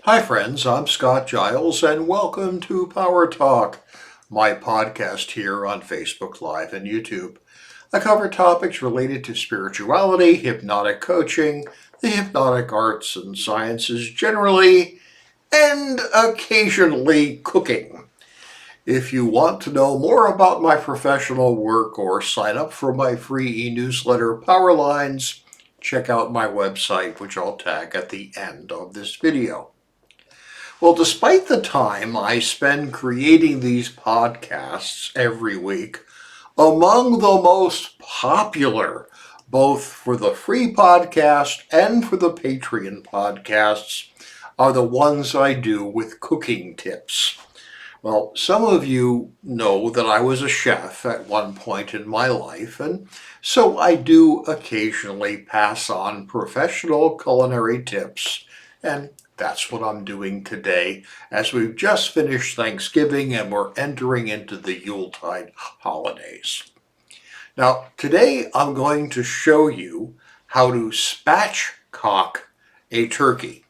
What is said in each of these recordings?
Hi friends, I'm Scott Giles and welcome to Power Talk, my podcast here on Facebook Live and YouTube. I cover topics related to spirituality, hypnotic coaching, the hypnotic arts and sciences generally, and occasionally cooking. If you want to know more about my professional work or sign up for my free e-newsletter Power Lines, check out my website, which I'll tag at the end of this video. Well, despite the time I spend creating these podcasts every week, among the most popular, both for the free podcast and for the Patreon podcasts, are the ones I do with cooking tips. Well, some of you know that I was a chef at one point in my life, and so I do occasionally pass on professional culinary tips, and that's what I'm doing today as we've just finished Thanksgiving and we're entering into the Yuletide holidays. Now, today I'm going to show you how to spatchcock a turkey.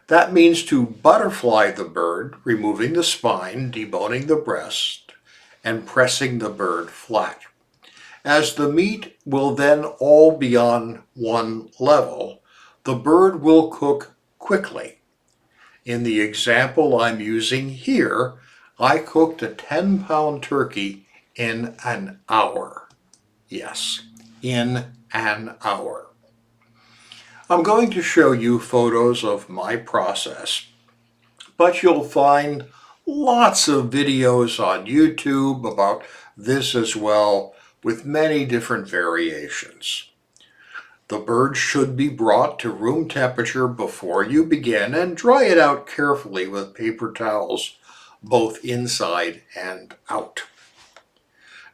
That means to butterfly the bird, removing the spine, deboning the breast, and pressing the bird flat. As the meat will then all be on one level, the bird will cook quickly. In the example I'm using here, I cooked a 10-pound turkey in an hour. Yes, in an hour. I'm going to show you photos of my process, but you'll find lots of videos on YouTube about this as well, with many different variations. The bird should be brought to room temperature before you begin and dry it out carefully with paper towels, both inside and out.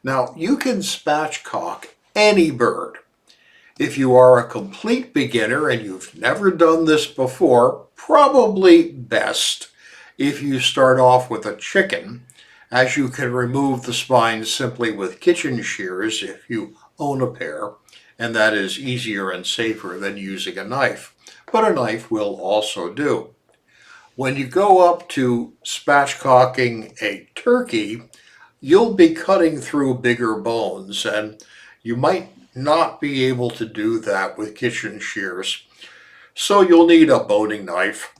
Now, you can spatchcock any bird. If you are a complete beginner and you've never done this before, probably best if you start off with a chicken, as you can remove the spine simply with kitchen shears if you own a pair, and that is easier and safer than using a knife. But a knife will also do. When you go up to spatchcocking a turkey, you'll be cutting through bigger bones, and you might not be able to do that with kitchen shears. So you'll need a boning knife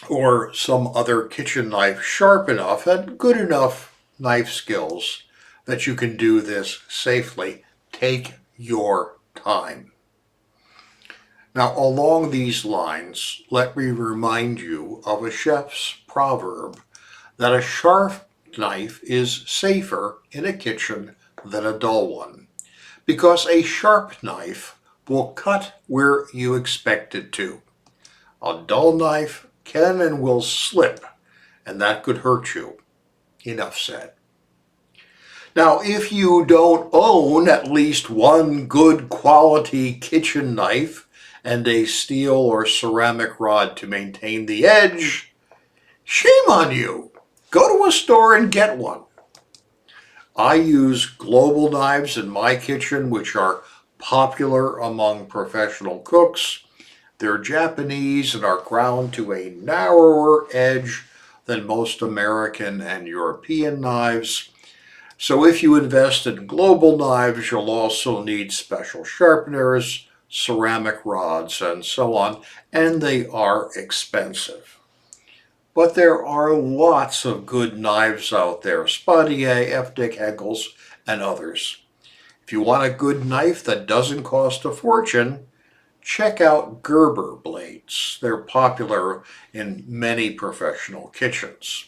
or some other kitchen knife sharp enough and good enough knife skills that you can do this safely. Take your time. Now, along these lines, let me remind you of a chef's proverb that a sharp knife is safer in a kitchen than a dull one, because a sharp knife will cut where you expect it to. A dull knife can and will slip, and that could hurt you. Enough said. Now, if you don't own at least one good quality kitchen knife and a steel or ceramic rod to maintain the edge, shame on you. Go to a store and get one. I use global knives in my kitchen, which are popular among professional cooks. They're Japanese and are ground to a narrower edge than most American and European knives. So if you invest in global knives, you'll also need special sharpeners, ceramic rods, and so on, and they are expensive. But there are lots of good knives out there, Spadier, F. Henkel's, and others. If you want a good knife that doesn't cost a fortune, check out Gerber blades. They're popular in many professional kitchens.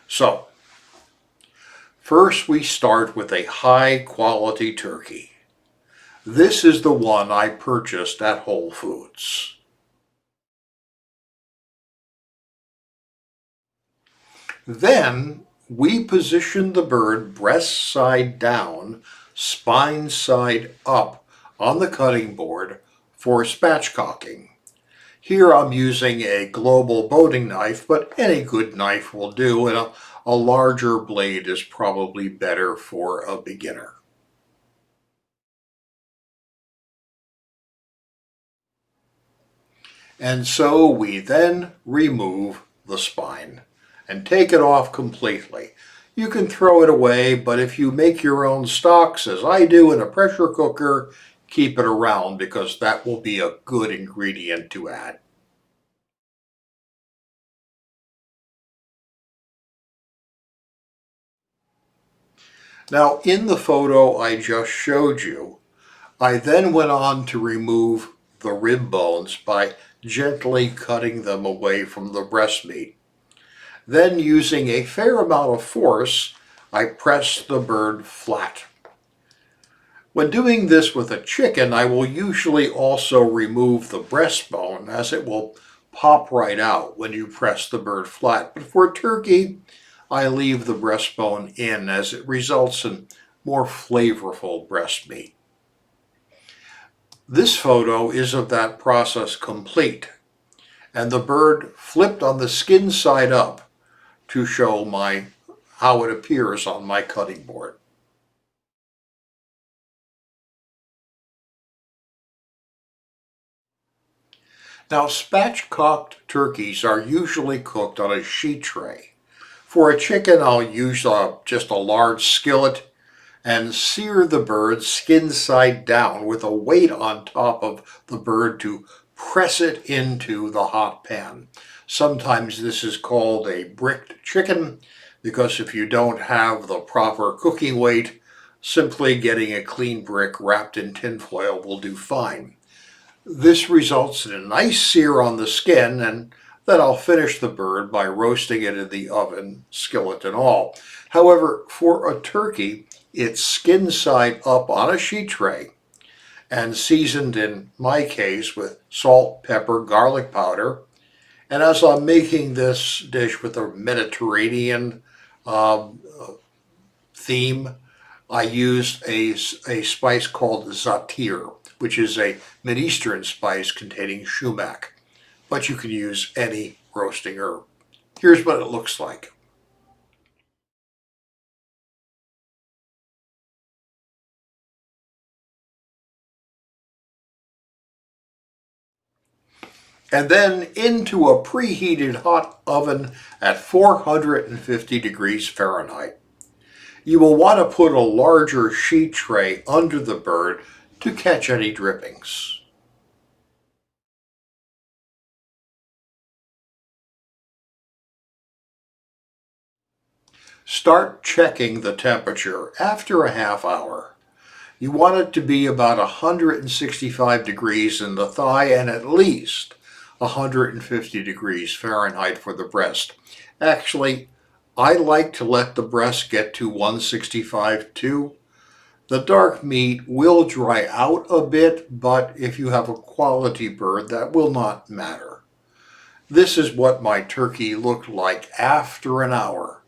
So, first we start with a high-quality turkey. This is the one I purchased at Whole Foods. Then we position the bird breast side down, spine side up on the cutting board for spatchcocking. Here I'm using a global boning knife, but any good knife will do, and a larger blade is probably better for a beginner. And so we then remove the spine and take it off completely. You can throw it away, but if you make your own stocks, as I do in a pressure cooker, keep it around because that will be a good ingredient to add. Now, in the photo I just showed you, I then went on to remove the rib bones by gently cutting them away from the breast meat. Then, using a fair amount of force, I pressed the bird flat. When doing this with a chicken, I will usually also remove the breastbone as it will pop right out when you press the bird flat. But for turkey, I leave the breastbone in as it results in more flavorful breast meat. This photo is of that process complete, and the bird flipped on the skin side up to show how it appears on my cutting board. Now, spatchcocked turkeys are usually cooked on a sheet tray. For a chicken, I'll use just a large skillet and sear the bird skin side down with a weight on top of the bird to press it into the hot pan. Sometimes this is called a bricked chicken because if you don't have the proper cooking weight, simply getting a clean brick wrapped in tinfoil will do fine. This results in a nice sear on the skin, and then I'll finish the bird by roasting it in the oven, skillet and all. However, for a turkey, it's skin side up on a sheet tray and seasoned in my case with salt, pepper, garlic powder. And as I'm making this dish with a Mediterranean um, theme, I used a spice called zatir, which is a Mideastern spice containing sumac, but you can use any roasting herb. Here's what it looks like. And then into a preheated hot oven at 450 degrees Fahrenheit. You will want to put a larger sheet tray under the bird to catch any drippings. Start checking the temperature after a half hour. You want it to be about 165 degrees in the thigh and at least 150 degrees Fahrenheit for the breast. Actually, I like to let the breast get to 165 too. The dark meat will dry out a bit, but if you have a quality bird, that will not matter. This is what my turkey looked like after an hour,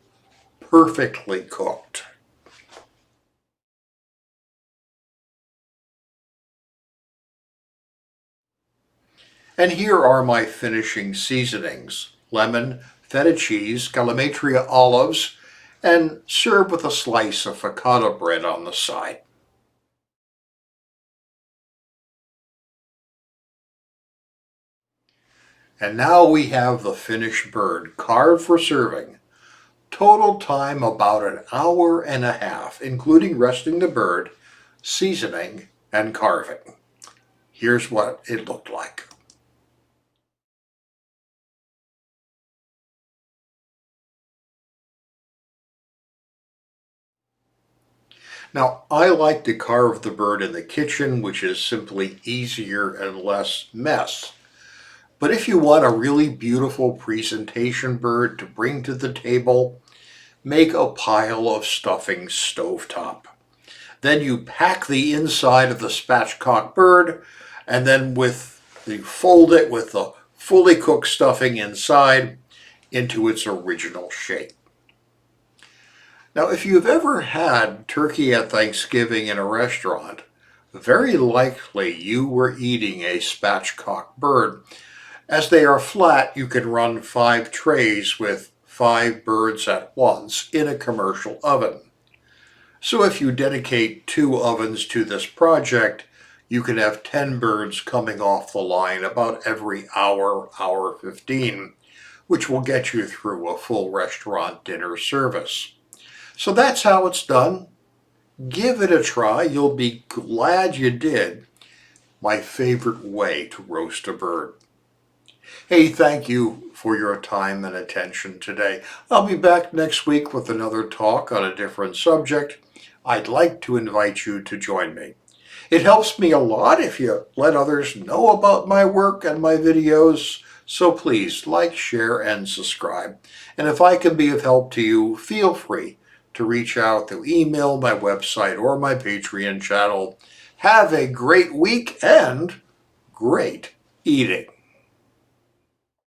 perfectly cooked. And here are my finishing seasonings: lemon, feta cheese, calamatria olives, and serve with a slice of focaccia bread on the side. And now we have the finished bird carved for serving. Total time about an hour and a half, including resting the bird, seasoning, and carving. Here's what it looked like. Now, I like to carve the bird in the kitchen, which is simply easier and less mess. But if you want a really beautiful presentation bird to bring to the table, make a pile of stuffing stovetop. Then you pack the inside of the spatchcock bird, and then you fold it with the fully cooked stuffing inside into its original shape. Now, if you've ever had turkey at Thanksgiving in a restaurant, very likely you were eating a spatchcock bird. As they are flat, you can run 5 trays with 5 birds at once in a commercial oven. So if you dedicate 2 ovens to this project, You can have 10 birds coming off the line about every hour, hour 15, which will get you through a full restaurant dinner service. So that's how it's done. Give it a try. You'll be glad you did. My favorite way to roast a bird. Hey, thank you for your time and attention today. I'll be back next week with another talk on a different subject. I'd like to invite you to join me. It helps me a lot if you let others know about my work and my videos, so please like, share, and subscribe. And if I can be of help to you, feel free to reach out through email, my website, or my Patreon channel. Have a great week and great eating.